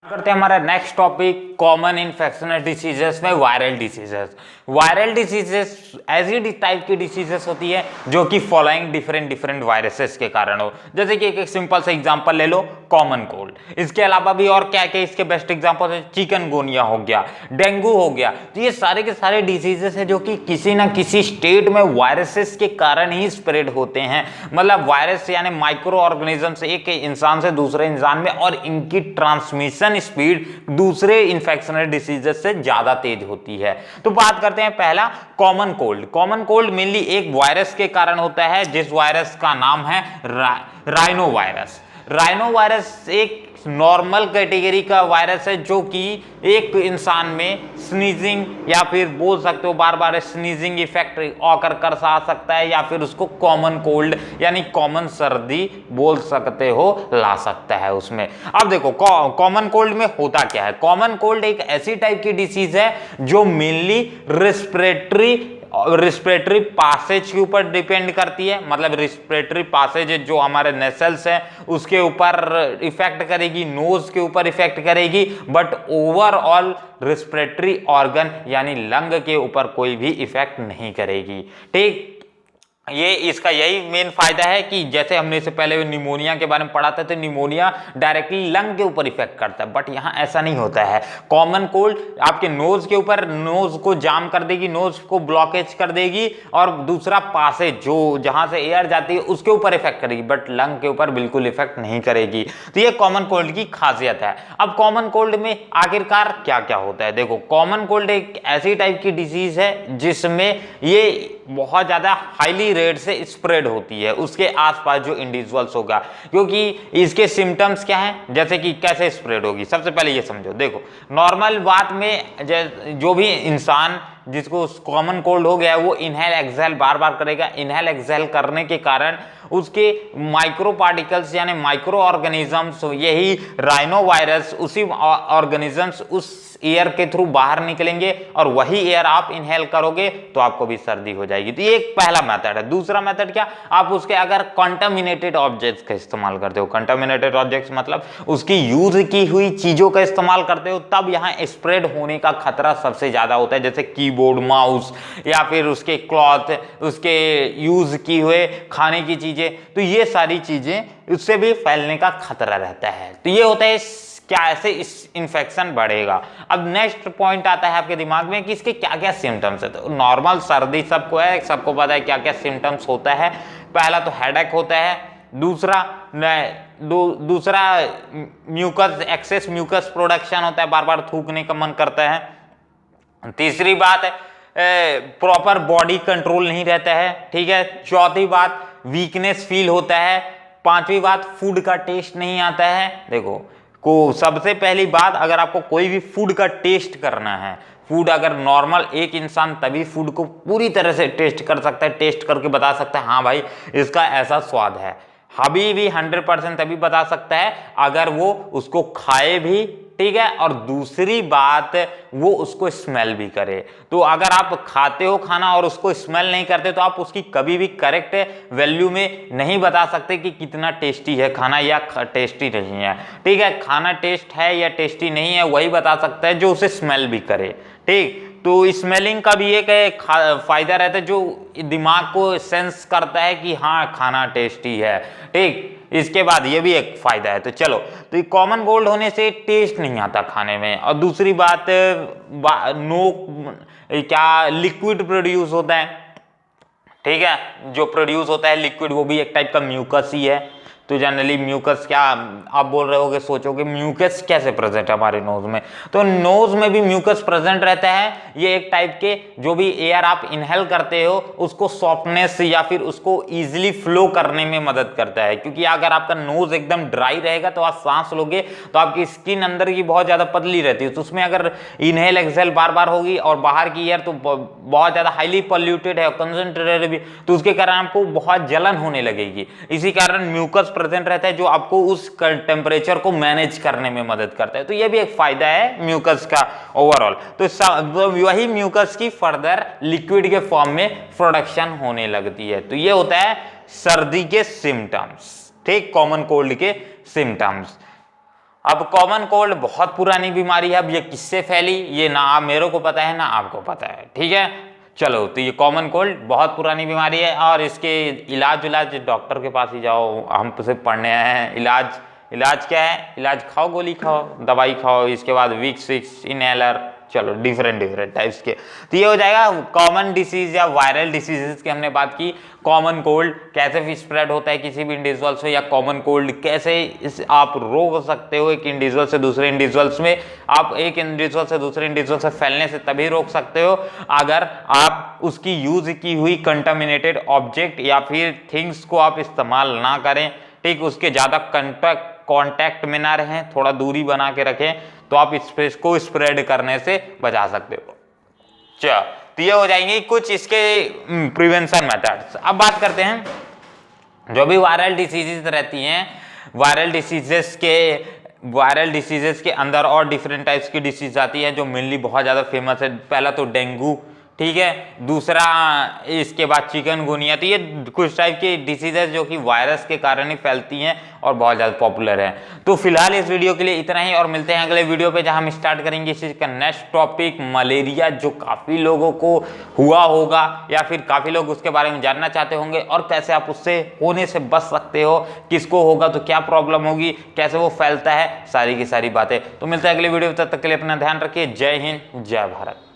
करते हैं हमारा next topic common infectional diseases में वायरल डिसीजेस। वायरल डिसीजेस ऐसी टाइप की डिसीजेस होती है जो कि फॉलोइंग डिफरेंट वायरसेस के कारण हो। जैसे कि एक सिंपल सा एग्जांपल ले लो, कॉमन कोल्ड। इसके अलावा भी और क्या क्या इसके बेस्ट एग्जांपल है, चिकनगुनिया हो गया, डेंगू हो गया। तो ये सारे के सारे डिसीजेस है जो कि किसी ना किसी स्टेट में वायरसेस के कारण ही स्प्रेड होते हैं। मतलब वायरस यानी माइक्रो ऑर्गेनिज्म से एक इंसान से दूसरे इंसान में, और इनकी ट्रांसमिशन स्पीड दूसरे इन्फेक्शनल डिसीजेस से ज्यादा तेज होती है। तो बात करते हैं पहला common cold. Common cold mainly एक वायरस के कारण होता है जिस वायरस का नाम है राइनो वायरस। राइनो वायरस एक नॉर्मल कैटेगरी का वायरस है जो कि एक इंसान में स्नीजिंग या फिर बोल सकते हो बार बार स्नीजिंग इफेक्ट ऑकर कर सकता है, या फिर उसको कॉमन कोल्ड यानी कॉमन सर्दी बोल सकते हो ला सकता है उसमें। अब देखो कॉमन कोल्ड में होता क्या है। कॉमन कोल्ड एक ऐसी टाइप की डिसीज है जो मेनली रिस्पिरेटरी पासेज के ऊपर डिपेंड करती है। मतलब रिस्पिरेटरी पासेज जो हमारे नेसल्स है उसके ऊपर इफेक्ट करेगी, नोज के ऊपर इफेक्ट करेगी, बट ओवरऑल रिस्पिरेटरी ऑर्गन यानी लंग के ऊपर कोई भी इफेक्ट नहीं करेगी। ठीक, ये इसका यही मेन फायदा है कि जैसे हमने इससे पहले निमोनिया के बारे में पढ़ा था, तो निमोनिया डायरेक्टली लंग के ऊपर इफेक्ट करता है, बट यहाँ ऐसा नहीं होता है। कॉमन कोल्ड आपके नोज के ऊपर, नोज को जाम कर देगी, नोज को ब्लॉकेज कर देगी, और दूसरा पासेज जो जहां से एयर जाती है उसके ऊपर इफेक्ट करेगी, बट लंग के ऊपर बिल्कुल इफेक्ट नहीं करेगी। तो ये कॉमन कोल्ड की खासियत है। अब कॉमन कोल्ड में आखिरकार क्या क्या होता है, देखो कॉमन कोल्ड एक ऐसी टाइप की डिजीज है जिसमें ये बहुत ज्यादा हाईली रेट से स्प्रेड होती है उसके आसपास जो इंडिविजुअल्स होगा। क्योंकि इसके सिम्टम्स क्या हैं, जैसे कि कैसे स्प्रेड होगी, सबसे पहले ये समझो। देखो नॉर्मल बात में जो भी इंसान जिसको कॉमन कोल्ड हो गया है वो इनहेल एक्सहेल बार बार करेगा। इनहेल एक्सहेल करने के कारण उसके माइक्रो पार्टिकल्स यानी माइक्रो ऑर्गेनिजम्स, यही राइनो वायरस उसी ऑर्गेनिजम्स उस एयर के थ्रू बाहर निकलेंगे, और वही एयर आप इनहेल करोगे तो आपको भी सर्दी हो जाएगी। तो ये एक पहला मेथड है। दूसरा मेथड क्या, आप उसके अगर कंटामिनेटेड ऑब्जेक्ट्स का इस्तेमाल करते हो, कंटामिनेटेड ऑब्जेक्ट्स मतलब उसकी यूज की हुई चीजों का इस्तेमाल करते हो, तब यहाँ स्प्रेड होने का खतरा सबसे ज्यादा होता है। जैसे कीबोर्ड, माउस, या फिर उसके क्लॉथ, उसके यूज की हुए खाने की चीजें, तो ये सारी चीजें उससे भी फैलने का खतरा रहता है। तो ये होता है क्या ऐसे इस इन्फेक्शन बढ़ेगा। अब नेक्स्ट पॉइंट आता है आपके दिमाग में कि इसके क्या क्या सिम्टम्स है। तो नॉर्मल सर्दी सबको है, सबको पता है क्या क्या सिम्टम्स होता है। पहला तो हेडेक होता है, दूसरा म्यूकस, एक्सेस म्यूकस प्रोडक्शन होता है, बार बार थूकने का मन करता है। तीसरी बात है प्रॉपर बॉडी कंट्रोल नहीं रहता है। ठीक है, चौथी बात वीकनेस फील होता है। पांचवी बात फूड का टेस्ट नहीं आता है। देखो सबसे पहली बात, अगर आपको कोई भी फूड का टेस्ट करना है, फूड अगर नॉर्मल एक इंसान तभी फूड को पूरी तरह से टेस्ट कर सकता है, टेस्ट करके बता सकता है हाँ भाई इसका ऐसा स्वाद है। अभी भी 100% तभी बता सकता है अगर वो उसको खाए भी, ठीक है, और दूसरी बात वो उसको स्मेल भी करे। तो अगर आप खाते हो खाना और उसको स्मेल नहीं करते तो आप उसकी कभी भी करेक्ट वैल्यू में नहीं बता सकते कि कितना टेस्टी है खाना या टेस्टी नहीं है। ठीक है, खाना टेस्ट है या टेस्टी नहीं है वही बता सकता है जो उसे स्मेल भी करे। ठीक, तो स्मेलिंग का भी एक फायदा रहता है जो दिमाग को सेंस करता है कि हाँ खाना टेस्टी है। ठीक, इसके बाद ये भी एक फायदा है। तो चलो, तो ये कॉमन कोल्ड होने से टेस्ट नहीं आता खाने में। और दूसरी बात क्या लिक्विड प्रोड्यूस होता है। ठीक है, जो प्रोड्यूस होता है लिक्विड वो भी एक टाइप का म्यूकस ही है। तो जनरली म्यूकस क्या आप बोल रहे होगे, सोचोगे म्यूकस कैसे प्रेजेंट है हमारे नोज में। तो नोज में भी म्यूकस प्रेजेंट रहता है। ये एक टाइप के जो भी एयर आप इनहेल करते हो उसको सॉफ्टनेस या फिर उसको इजीली फ्लो करने में मदद करता है। क्योंकि अगर आपका नोज एकदम ड्राई रहेगा तो आप सांस लोगे तो आपकी स्किन अंदर की बहुत ज्यादा पतली रहती है, तो उसमें अगर इनहेल एक्सहेल बार बार होगी और बाहर की एयर तो बहुत ज्यादा हाईली पॉल्यूटेड है, कंसंट्रेटेड भी, तो उसके कारण आपको बहुत जलन होने लगेगी। इसी कारण म्यूकस प्रेजेंट रहता है जो आपको उस टेम्परेचर को मैनेज करने में मदद करता है। तो ये भी एक फायदा है म्यूकस का ओवरऑल। तो वही म्यूकस की फर्दर लिक्विड के फॉर्म में प्रोडक्शन होने लगती है। तो ये होता है सर्दी के सिम्टम्स, ठीक, कॉमन कोल्ड के सिम्टम्स। अब कॉमन कोल्ड बहुत पुरानी बीमारी है। अब ये किससे फैली ये ना आप मेरे को पता है ना आपको पता है, ठीक है। चलो, तो ये कॉमन कोल्ड बहुत पुरानी बीमारी है और इसके इलाज डॉक्टर के पास ही जाओ, हम तो सिर्फ पढ़ने आए हैं। इलाज क्या है? इलाज खाओ, गोली खाओ, दवाई खाओ, इसके बाद विक्स इनहेलर, चलो डिफरेंट टाइप्स के। तो ये हो जाएगा कॉमन डिसीज या वायरल डिसीजेस की हमने बात की। कॉमन कोल्ड कैसे स्प्रेड होता है किसी भी इंडिविजुअल से, या कॉमन कोल्ड कैसे आप रोक सकते हो एक इंडिविजुअल से दूसरे इंडिविजुअल्स में। आप एक इंडिविजुअल से दूसरे इंडिविजुअल से फैलने से तभी रोक सकते हो अगर आप उसकी यूज की हुई कंटामिनेटेड ऑब्जेक्ट या फिर थिंग्स को आप इस्तेमाल ना करें, ठीक, उसके ज्यादा कांटेक्ट में ना रहें, थोड़ा दूरी बना के रखें, तो आप स्पेस को स्प्रेड करने से बचा सकते हो। चलो, तो ये हो जाएंगे कुछ इसके प्रिवेंशन मेथड्स। अब बात करते हैं जो भी वायरल डिसीजेस रहती हैं, वायरल डिसीजेस के अंदर और डिफरेंट टाइप्स की डिसीज आती है जो मेनली बहुत ज्यादा फेमस है। पहला तो डेंगू, ठीक है, दूसरा इसके बाद चिकनगुनिया। तो ये कुछ टाइप की डिसीजेज जो कि वायरस के कारण ही फैलती हैं और बहुत ज़्यादा पॉपुलर है। तो फिलहाल इस वीडियो के लिए इतना ही और मिलते हैं अगले वीडियो पे, जहां हम स्टार्ट करेंगे इस चीज़ का नेक्स्ट टॉपिक, मलेरिया, जो काफ़ी लोगों को हुआ होगा या फिर काफ़ी लोग उसके बारे में जानना चाहते होंगे और कैसे आप उससे होने से बच सकते हो, किसको होगा तो क्या प्रॉब्लम होगी, कैसे वो फैलता है, सारी की सारी बातें। तो मिलते हैं अगले वीडियो, तब तक के लिए अपना ध्यान रखिए। जय हिंद, जय भारत।